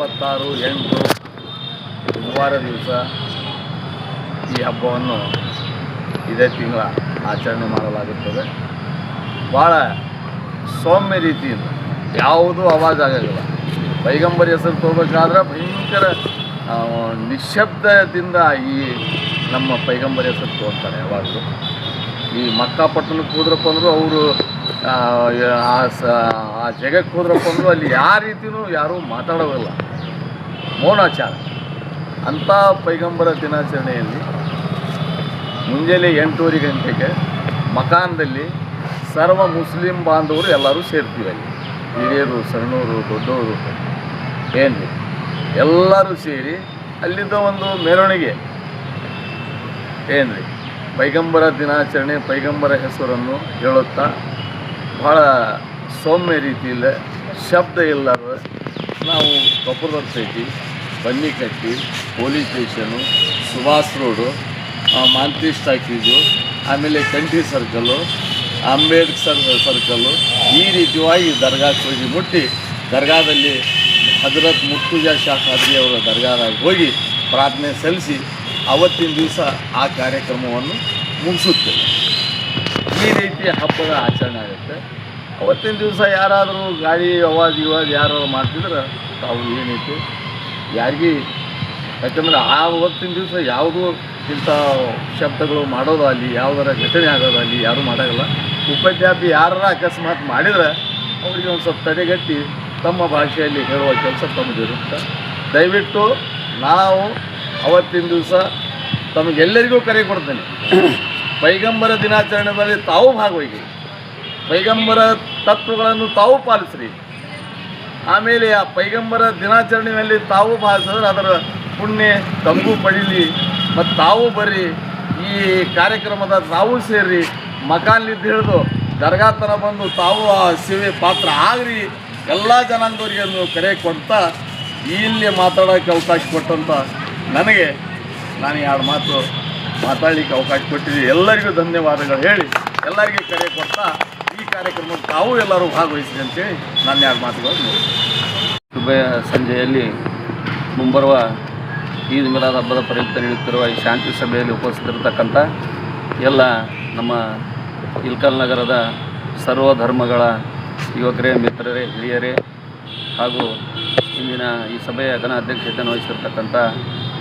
26/8 ಬುಧವಾರ ದಿವಸ ಈ ಹಬ್ಬವನ್ನು ಇದೇ ತಿಂಗಳ ಆಚರಣೆ ಮಾಡಲಾಗುತ್ತದೆ. ಭಾಳ ಸೌಮ್ಯ ರೀತಿಯಿಂದ ಯಾವುದೂ ಆವಾಜ್ ಆಗೋದಿಲ್ಲ. ಪೈಗಂಬರ್ ಹೆಸರು ತಗೋಬೇಕಾದ್ರೆ ಭಯಂಕರ ನಿಶ್ಶಬ್ದದಿಂದ ಈ ನಮ್ಮ ಪೈಗಂಬರ್ ಹೆಸರು ತಗೋತಾರೆ. ಯಾವಾಗಲೂ ಈ ಮಕ್ಕಾಪಟ್ಟಣಕ್ಕೆ ಹೋದ್ರಪ್ಪ ಅಂದರೂ ಅವರು ಆ ಜಗಕ್ಕೆ ಹೋದ್ರಪ್ಪ ಅಂದರೂ ಅಲ್ಲಿ ಯಾವ ರೀತಿಯೂ ಯಾರೂ ಮಾತಾಡೋದಿಲ್ಲ, ಮೌನಾಚಾರ. ಅಂಥ ಪೈಗಂಬರ ದಿನಾಚರಣೆಯಲ್ಲಿ ಮುಂಜಾನೆ 8:30 ಗಂಟೆಗೆ ಮಕಾನದಲ್ಲಿ ಸರ್ವ ಮುಸ್ಲಿಂ ಬಾಂಧವರು ಎಲ್ಲರೂ ಸೇರ್ತೀವಿ. ಅಲ್ಲಿ ಹಿರಿಯರು, ಸಣ್ಣವರು, ದೊಡ್ಡವರು ಏನು ಎಲ್ಲರೂ ಸೇರಿ ಅಲ್ಲಿದ್ದ ಒಂದು ಮೆರವಣಿಗೆ ಏನು ರೀ ಪೈಗಂಬರ ದಿನಾಚರಣೆ, ಪೈಗಂಬರ ಹೆಸರನ್ನು ಹೇಳುತ್ತಾ ಭಾಳ ಸೌಮ್ಯ ರೀತಿಯಲ್ಲಿ ಶಬ್ದ ಇಲ್ಲದ ನಾವು ಕೊಪ್ಪಳದ ಸೈಟಿ, Bannikatti, police station, Subhash road, ಮಾಂತ್ರಿಸ್ಟ್ ಟಾಕೀಸು, ಆಮೇಲೆ ಕಂಠಿ ಸರ್ಕಲ್ಲು, ಅಂಬೇಡ್ಕರ್ ಸರ್ಕಲ್ಲು, ಈ ರೀತಿಯಾಗಿ ದರ್ಗಾಕ್ಕೆ ಹೋಗಿ ಮುಟ್ಟಿ ದರ್ಗಾದಲ್ಲಿ ಹಜರತ್ ಮುರ್ತುಜಾ ಶಾ ಖಾದ್ರಿ ಅವರ ದರ್ಗಾದಾಗ ಹೋಗಿ ಪ್ರಾರ್ಥನೆ ಸಲ್ಲಿಸಿ ಅವತ್ತಿನ ದಿವಸ ಆ ಕಾರ್ಯಕ್ರಮವನ್ನು ಮುಗಿಸುತ್ತೇವೆ. ಈ ರೀತಿಯ ಹಬ್ಬದ ಆಚರಣೆ ಆಗುತ್ತೆ. ಅವತ್ತಿನ ದಿವಸ ಯಾರಾದರೂ ಗಾಳಿ ಅವಾಜ್ ಯಾರು ಮಾಡ್ತಿದ್ರೆ ತಾವು ಏನೈತಿ ಯಾರಿಗೂ, ಯಾಕಂದ್ರೆ ಅವತ್ತಿನ ದಿವಸ ಯಾವುದೂ ಇಂಥ ಶಬ್ದಗಳು ಮಾಡೋದಾಗಲಿ ಯಾವುದರ ಘಟನೆ ಆಗೋದಾಗಲಿ ಯಾರೂ ಮಾಡೋಲ್ಲ. ಉಪದ್ಯಾಪಿ ಯಾರು ಅಕಸ್ಮಾತ್ ಮಾಡಿದ್ರೆ ಅವರಿಗೆ ಒಂದು ಸ್ವಲ್ಪ ತಡೆಗಟ್ಟಿ ತಮ್ಮ ಭಾಷೆಯಲ್ಲಿ ಹೇಳುವ ಕೆಲಸ ತಮ್ಮದಿರುತ್ತೆ. ದಯವಿಟ್ಟು ನಾವು ಅವತ್ತಿನ ದಿವಸ ತಮಗೆಲ್ಲರಿಗೂ ಕರೆ ಕೊಡ್ತೇನೆ, ಪೈಗಂಬರ ದಿನಾಚರಣೆಯಲ್ಲಿ ತಾವು ಭಾಗವಹಿಸಿ, ಪೈಗಂಬರ ತತ್ವಗಳನ್ನು ತಾವು ಪಾಲಿಸ್ರಿ. ಆಮೇಲೆ ಆ ಪೈಗಂಬರ ದಿನಾಚರಣೆಯಲ್ಲಿ ತಾವು ಭಾಗಿಸಿದ್ರೆ ಅದರ ಪುಣ್ಯ ತಮಗೂ ಪಡೀಲಿ. ಮತ್ತು ತಾವು ಬರ್ರಿ, ಈ ಕಾರ್ಯಕ್ರಮದ ತಾವು ಸೇರ್ರಿ, ಮಕಾನ್ಲಿದ್ದು ಹಿಡಿದು ದರ್ಗಾ ಥರ ಬಂದು ತಾವು ಆ ಸೇವೆ ಪಾತ್ರ ಆಗ್ರಿ. ಎಲ್ಲ ಜನಾಂಗದವರಿಗೆ ನೀವು ಕರೆ ಕೊಡ್ತಾ ಇಲ್ಲಿ ಮಾತಾಡೋಕ್ಕೆ ಅವಕಾಶ ಕೊಟ್ಟಂಥ ನನಗೆ ನಾನು 2 ಮಾತು ಮಾತಾಡಲಿಕ್ಕೆ ಅವಕಾಶ ಕೊಟ್ಟಿದ್ದೀವಿ. ಎಲ್ಲರಿಗೂ ಧನ್ಯವಾದಗಳು ಹೇಳಿ ಎಲ್ಲರಿಗೂ ಕರೆ ಕೊಡ್ತಾ ಈ ಕಾರ್ಯಕ್ರಮಕ್ಕೆ ತಾವು ಎಲ್ಲರೂ ಭಾಗವಹಿಸಿ ಅಂತೇಳಿ ನಾನು 2 ಮಾತುಗಳು ನೋಡಿ. ಶುಭ ಸಂಜೆಯಲ್ಲಿ ಮುಂಬರುವ ಈದ್ ಮಿಲಾದ್ ಹಬ್ಬದ ಪ್ರಯುಕ್ತ ನಡೆಯುತ್ತಿರುವ ಈ ಶಾಂತಿ ಸಭೆಯಲ್ಲಿ ಉಪಸ್ಥಿತರಿರ್ತಕ್ಕಂಥ ಎಲ್ಲ ನಮ್ಮ ಇಲ್ಕಲ್ ನಗರದ ಸರ್ವ ಧರ್ಮಗಳ ಯುವಕರೇ, ಮಿತ್ರರೇ, ಹಿರಿಯರೇ ಹಾಗೂ ಇಂದಿನ ಈ ಸಭೆಯ ಘನ ಅಧ್ಯಕ್ಷತೆಯನ್ನು ವಹಿಸಿರ್ತಕ್ಕಂಥ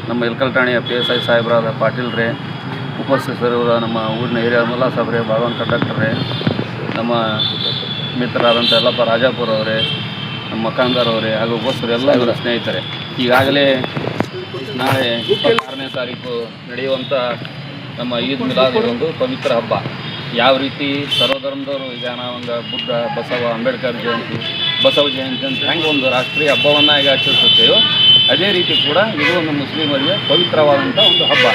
ನಮ್ಮ ಇಲ್ಕಲ್ ಠಾಣೆಯ PSI ಸಾಹೇಬರಾದ ಪಾಟೀಲ್ರೇ, ಉಪಸ್ಥಿತರಿರುವ ನಮ್ಮ ಊರಿನ ಹಿರಿಯ ಮುಲ್ಲಾ ಸಾಬ್ರೇ, ಭಾಗವನ್ ಕಂಡಕ್ಟರೇ, ನಮ್ಮ ಮಿತ್ರರಾದಂಥ ಯಲ್ಲಪ್ಪ ರಾಜಾಪುರ ಅವರೇ, ನಮ್ಮ ಮಕಾಂದಾರ್ ಅವರೇ ಹಾಗೂ ಉಪಸ್ಥಿತರು ಎಲ್ಲ ಇವರ ಸ್ನೇಹಿತರೆ, ಈಗಾಗಲೇ ನಾಳೆ 26ನೇ ತಾರೀಕು ನಡೆಯುವಂಥ ನಮ್ಮ ಈದ್ ಮಿಲಾದ್ ಒಂದು ಪವಿತ್ರ ಹಬ್ಬ. ಯಾವ ರೀತಿ ಸರ್ವಧರ್ಮದವರು ಈಗ ನಾವೊಂದು ಬುದ್ಧ, ಬಸವ, ಅಂಬೇಡ್ಕರ್ ಜಯಂತಿ, ಬಸವ ಜಯಂತಿ ಅಂತ ಹೆಂಗೆ ಒಂದು ರಾಷ್ಟ್ರೀಯ ಹಬ್ಬವನ್ನು ಈಗ ಆಚರಿಸುತ್ತೇವೋ ಅದೇ ರೀತಿ ಕೂಡ ಇದು ಒಂದು ಮುಸ್ಲಿಮರಿಗೆ ಪವಿತ್ರವಾದಂಥ ಒಂದು ಹಬ್ಬ.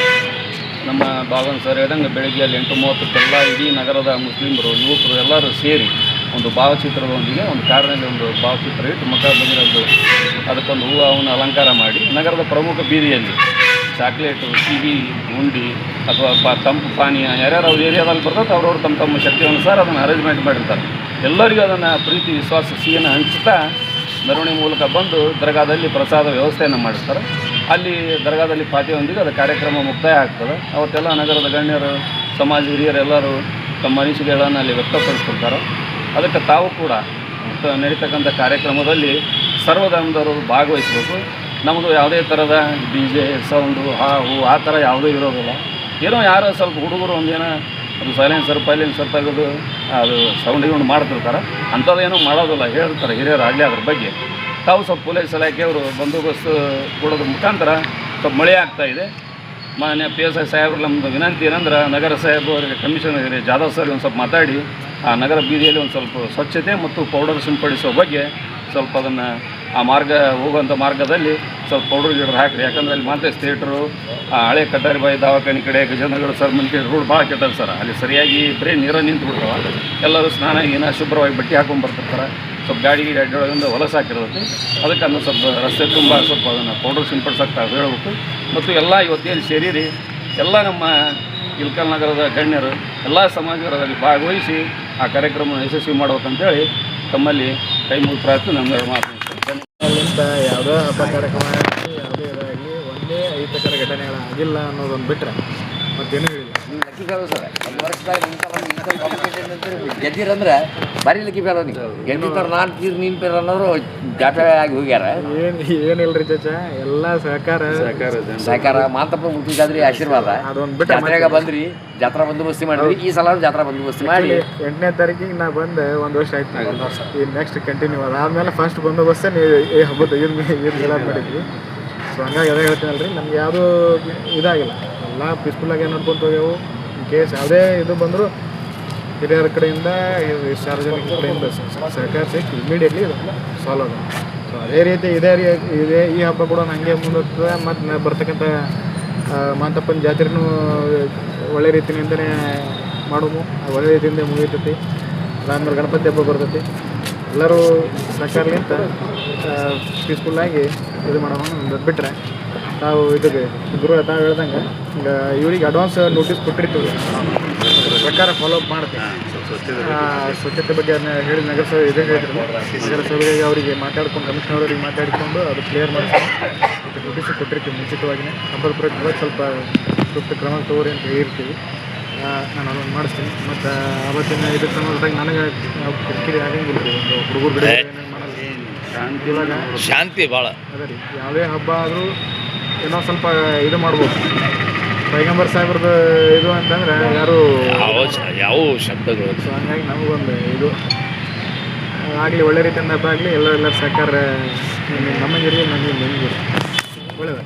ನಮ್ಮ ಭಾಗವನ್ ಸರ್ ಹೇಳ್ದಂಗೆ ಬೆಳಗ್ಗೆ ಅಲ್ಲಿ 8:30ಕ್ಕೆಲ್ಲ ಇಡೀ ನಗರದ ಮುಸ್ಲಿಮರು, ಯುವಕರು ಎಲ್ಲರೂ ಸೇರಿ ಒಂದು ಭಾವಚಿತ್ರದೊಂದಿಗೆ ಒಂದು ಕಾರಿನಲ್ಲಿ ಒಂದು ಭಾವಚಿತ್ರ ಇಟ್ಟು ಮುಖ ಬಂದಿರೋದು ಅದಕ್ಕೊಂದು ಹೂವನ್ನು ಅಲಂಕಾರ ಮಾಡಿ ನಗರದ ಪ್ರಮುಖ ಬೀದಿಯಲ್ಲಿ ಚಾಕ್ಲೇಟು, ಸಿಹಿ, ಉಂಡಿ ಅಥವಾ ತಂಪು ಪಾನೀಯ ಯಾರ್ಯಾರು ಅವ್ರ ಏರಿಯಾದಲ್ಲಿ ಬರ್ತದೆ ಅವ್ರವ್ರು ತಮ್ಮ ಶಕ್ತಿ ಅನುಸಾರ ಅದನ್ನು ಅರೇಂಜ್ಮೆಂಟ್ ಮಾಡಿರ್ತಾರೆ. ಎಲ್ಲರಿಗೂ ಅದನ್ನು ಪ್ರೀತಿ, ವಿಶ್ವಾಸ, ಸಿಹಿಯನ್ನು ಹಂಚುತ್ತಾ ಮೆರವಣಿಗೆ ಮೂಲಕ ಬಂದು ದರ್ಗಾದಲ್ಲಿ ಪ್ರಸಾದ ವ್ಯವಸ್ಥೆಯನ್ನು ಮಾಡಿರ್ತಾರೆ. ಅಲ್ಲಿ ದರ್ಗಾದಲ್ಲಿ ಪಾತಿಯೊಂದಿಗೆ ಅದು ಕಾರ್ಯಕ್ರಮ ಮುಕ್ತಾಯ ಆಗ್ತದೆ. ಅವತ್ತೆಲ್ಲ ನಗರದ ಗಣ್ಯರು, ಸಮಾಜ ಹಿರಿಯರೆಲ್ಲರೂ ತಮ್ಮ ಅನಿಸಿಕೆಗಳನ್ನು ಅಲ್ಲಿ ವ್ಯಕ್ತಪಡಿಸ್ಕೊಳ್ತಾರೆ. ಅದಕ್ಕೆ ತಾವು ಕೂಡ ನಡೀತಕ್ಕಂಥ ಕಾರ್ಯಕ್ರಮದಲ್ಲಿ ಸರ್ವಧರ್ಮದವರು ಭಾಗವಹಿಸಬೇಕು. ನಮ್ಮದು ಯಾವುದೇ ಥರದ DJ ಸೌಂಡು, ಆ ಥರ ಯಾವುದೂ ಇರೋದಿಲ್ಲ. ಏನೋ ಯಾರೋ ಸ್ವಲ್ಪ ಹುಡುಗರು ಒಂದೇನೋ ಅದು ಸೈಲೆನ್ಸರ್ ತೆಗೆದು ಅದು ಸೌಂಡ್ ಮಾಡ್ತಿರ್ತಾರೆ, ಅಂಥದ್ದೇನೂ ಮಾಡೋದಿಲ್ಲ, ಹೇಳ್ತಾರೆ ಹಿರಿಯರು ಆಗಲಿ. ಅದ್ರ ಬಗ್ಗೆ ತಾವು ಸ್ವಲ್ಪ ಪೊಲೀಸ್ ಇಲಾಖೆಯವರು ಬಂದೋಬಸ್ತು ಕೊಡೋದ್ರ ಮುಖಾಂತರ ಸ್ವಲ್ಪ ಮಳೆ ಆಗ್ತಾಯಿದೆ. ಮಾನ್ಯ PSI ಸಾಹೇಬ್ರು ನಮ್ಮದು ವಿನಂತಿ ಏನಂದ್ರೆ ನಗರ ಸಾಹೇಬರಿಗೆ, ಕಮಿಷನರ್ ಜಾಧವ್ ಸರ್ ಒಂದು ಸ್ವಲ್ಪ ಮಾತಾಡಿ ಆ ನಗರ ಬೀದಿಯಲ್ಲಿ ಒಂದು ಸ್ವಲ್ಪ ಸ್ವಚ್ಛತೆ ಮತ್ತು ಪೌಡರ್ ಸಿಂಪಡಿಸುವ ಬಗ್ಗೆ ಸ್ವಲ್ಪ ಅದನ್ನು ಆ ಮಾರ್ಗ ಹೋಗುವಂಥ ಮಾರ್ಗದಲ್ಲಿ ಸ್ವಲ್ಪ ಪೌಡರ್ ಗಿಡರ್ ಹಾಕಿರಿ. ಯಾಕಂದರೆ ಅಲ್ಲಿ ಮಾಂತೇಶ್ ಥಿಯೇಟ್ರು, ಹಳೆ ಕಟಾರಿಬಾಯಿ ದವಾಖಾನೆ ಕಡೆ, ಗಜೇಂದ್ರಗಢ ಸರ್ ಮುಂಚೆ ರೋಡ್ ಭಾಳ ಕೆಟ್ಟದು ಸರ್. ಅಲ್ಲಿ ಸರಿಯಾಗಿ ಬರೀ ನೀರು ನಿಂತು ಬಿಡ್ತಾವೆ. ಎಲ್ಲರೂ ಸ್ನಾನ ಶುಭ್ರವಾಗಿ ಬಟ್ಟೆ ಹಾಕೊಂಡು ಬರ್ತಿರ್ತಾರೆ. ಸ್ವಲ್ಪ ಗಾಡಿ ಅಡ್ಡೊಳಗಿಂದ ಹೊಲಸು ಹಾಕಿರ್ತೈತಿ. ಅದಕ್ಕೆ ಅದನ್ನು ಸ್ವಲ್ಪ ರಸ್ತೆ ತುಂಬ ಸ್ವಲ್ಪ ಅದನ್ನು ಪೌಡರ್ ಸಿಂಪಡಿಸೋಕೆ ಹೇಳಬೇಕು. ಮತ್ತು ಎಲ್ಲ ಇವತ್ತೇನು ಸೇರಿರಿ ಎಲ್ಲ ನಮ್ಮ ಇಲ್ಕಲ್ ನಗರದ ಗಣ್ಯರು ಎಲ್ಲ ಸಮಾಜದಲ್ಲಿ ಭಾಗವಹಿಸಿ ಆ ಕಾರ್ಯಕ್ರಮವನ್ನು ಯಶಸ್ವಿ ಮಾಡ್ಬೇಕಂತೇಳಿ ತಮ್ಮಲ್ಲಿ ಕೈ ಮುಗಿದು ಪ್ರಾರ್ಥನೆ ನಮ್ಮ ಮಾತು. ಮತ್ತು ಯಾವುದೋ ಹಬ್ಬ ಕಾರ್ಯಕ್ರಮ ಆಗಲಿ ಯಾವುದೇ ಇದಾಗಲಿ ಒಂದೇ ಅಹಿತಕರ ಘಟನೆಗಳಾಗಿಲ್ಲ ಅನ್ನೋದೊಂದು ಬಿಟ್ಟರೆ ಮತ್ತೇನೂ ಹೇಳಿಲ್ಲ. ನೀವು ಲಕ್ಕಿ ಫೇಲು ಸರ್. ಒಂದು ವರ್ಷದಾಗ ಗೆದ್ದಿರಂದ್ರೆ ಭಾರಿ ಲಕ್ಕಿ ಫೇಲು ನೀವು. ಗೆದ್ದಿರ್ತಾರೆ ನಾನು ತೀರ್ ನೀನು ಪೇರ್ ಅನ್ನೋರು ಜಾಟ ಆಗಿ ಹೋಗ್ಯಾರ. ಏನಿಲ್ಲ ರೀ ಚಚ, ಎಲ್ಲ ಸಹಕಾರ ಮಾತಪ್ಪ ಮುಟ್ಟಿದಾದ್ರಿ ಆಶೀರ್ವಾದ. ಅದೊಂದು ಬಿಟ್ಟರೆ ಜಾತ್ರೆಗೆ ಬಂದ್ರಿ, ಜಾತ್ರಾ ಬಂದೋಬಸ್ತಿ ಮಾಡಿದ್ರಿ. ಈ ಸಲ ಜಾತ್ರಾ ಬಂದೋಬಸ್ತಿ ಮಾಡಿ 8ನೇ ತಾರೀಕಿಗೆ ನಾ ಬಂದೆ, 1 ವರ್ಷ ಆಯ್ತು. ಈ ನೆಕ್ಸ್ಟ್ ಕಂಟಿನ್ಯೂ ಅದಾದಮೇಲೆ ಫಸ್ಟ್ ಬಂದೋಬಸ್ತೆ ನೀವು ಈ ಹಬ್ಬದ ಏನು ಮಾಡಿದ್ವಿ. ಸೊ ಹಂಗಾಗಿ ಅದೇ ಹೇಳ್ತೀನಲ್ಲ ರೀ, ನಮ್ಗೆ ಯಾವುದೂ ಇದಾಗಿಲ್ಲ, ಎಲ್ಲ ಪೀಸ್ಫುಲ್ಲಾಗಿ ನೋಡ್ಕೊಂತ ಹೋಗ್ಯಾವು. ಇನ್ ಕೇಸ್ ಯಾವುದೇ ಇದು ಬಂದರೂ ಹಿರಿಯರ ಕಡೆಯಿಂದ ಸಾರ್ವಜನಿಕರ ಕಡೆಯಿಂದ ಸಹಕರಿಸಿ ಇಮಿಡಿಯೇಟ್ಲಿ ಸಾಲ್ವ್ ಆಗೋದು. ಸೊ ಅದೇ ರೀತಿ ಇದೇ ಈ ಹಬ್ಬ ಕೂಡ ಹಂಗೆ ಮುಂದುವರ್ತದೆ. ಮತ್ತು ಬರ್ತಕ್ಕಂಥ ಮಾಂತಪ್ಪನ ಜಾತ್ರೆನೂ ಒಳ್ಳೆ ರೀತಿಯಿಂದನೇ ಮಾಡೋದು, ಒಳ್ಳೆ ರೀತಿಯಿಂದ ಮುಗಿತೈತಿ. ಅದಾದ್ಮೇಲೆ ಗಣಪತಿ ಹಬ್ಬ ಬರ್ತೈತಿ. ಎಲ್ಲರೂ ಸಹಕಾರಲಿಂತ ಪೀಸ್ಫುಲ್ಲಾಗಿ ಇದು ಮಾಡೋಣ ಒಂದು ಬಿಟ್ಟರೆ ನಾವು ಇದಕ್ಕೆ ತಾವು ಹೇಳ್ದಂಗೆ ಈಗ ಇವ್ರಿಗೆ ಅಡ್ವಾನ್ಸ್ ನೋಟಿಸ್ ಕೊಟ್ಟಿರ್ತೀವಿ, ಪ್ರಕಾರ ಫಾಲೋ ಅಪ್ ಮಾಡ್ತೀವಿ. ಸ್ವಚ್ಛತೆ ಬಗ್ಗೆ ಅದನ್ನ ಹೇಳಿ ನಗರಸಭೆ ಹೇಳಿದ್ರು. ನಗರಸಭೆಗೆ ಅವರಿಗೆ ಮಾತಾಡ್ಕೊಂಡು ಕಮಿಷನರ್ ಮಾತಾಡಿಕೊಂಡು ಅದು ಕ್ಲಿಯರ್ ಮಾಡ್ತೀವಿ. ಮತ್ತು ನೋಟಿಸ್ ಕೊಟ್ಟಿರ್ತೀವಿ ಮುಂಚಿತವಾಗಿಯೇ. ಹಬ್ಬದ ಪ್ರಯುಕ್ತ ಸ್ವಲ್ಪ ಸೂಕ್ತ ಕ್ರಮ ತಗೋರಿ ಅಂತ ಹೇಳಿರ್ತೀವಿ. ನಾನು ಅದನ್ನು ಮಾಡಿಸ್ತೀನಿ. ಮತ್ತು ಆವತ್ತಿನ ಇದಕ್ಕೆ ಸಂಬಂಧದಾಗ ನನಗೆ ಕಿರಿಕಿರಿ ಆಗಂಗಿಲ್ಲ ರೀ. ಒಂದು ಹುಡುಗರು ಬಿಡಿ ಇವಾಗ ಶಾಂತಿ ಭಾಳ ಅದೇ ರೀ. ಯಾವುದೇ ಹಬ್ಬ ಆದರೂ ಏನೋ ಸ್ವಲ್ಪ ಇದು ಮಾಡ್ಬೋದು. ಪೈಗಂಬರ್ ಸಾಹೇಬ್ರದ್ದು ಇದು ಅಂತಂದ್ರೆ ಯಾರು ಯಾವ ಶಬ್ದಗಳು. ಸೊ ಹಂಗಾಗಿ ನಮಗೊಂದು ಇದು ಆಗಲಿ, ಒಳ್ಳೆ ರೀತಿಯಿಂದ ಹಬ್ಬ ಆಗಲಿ. ಎಲ್ಲರೂ ಸಹಕಾರ ನಮ್ಮಂಗಿರಲಿ, ನಮಗೆ ಒಳ್ಳೆಯದು.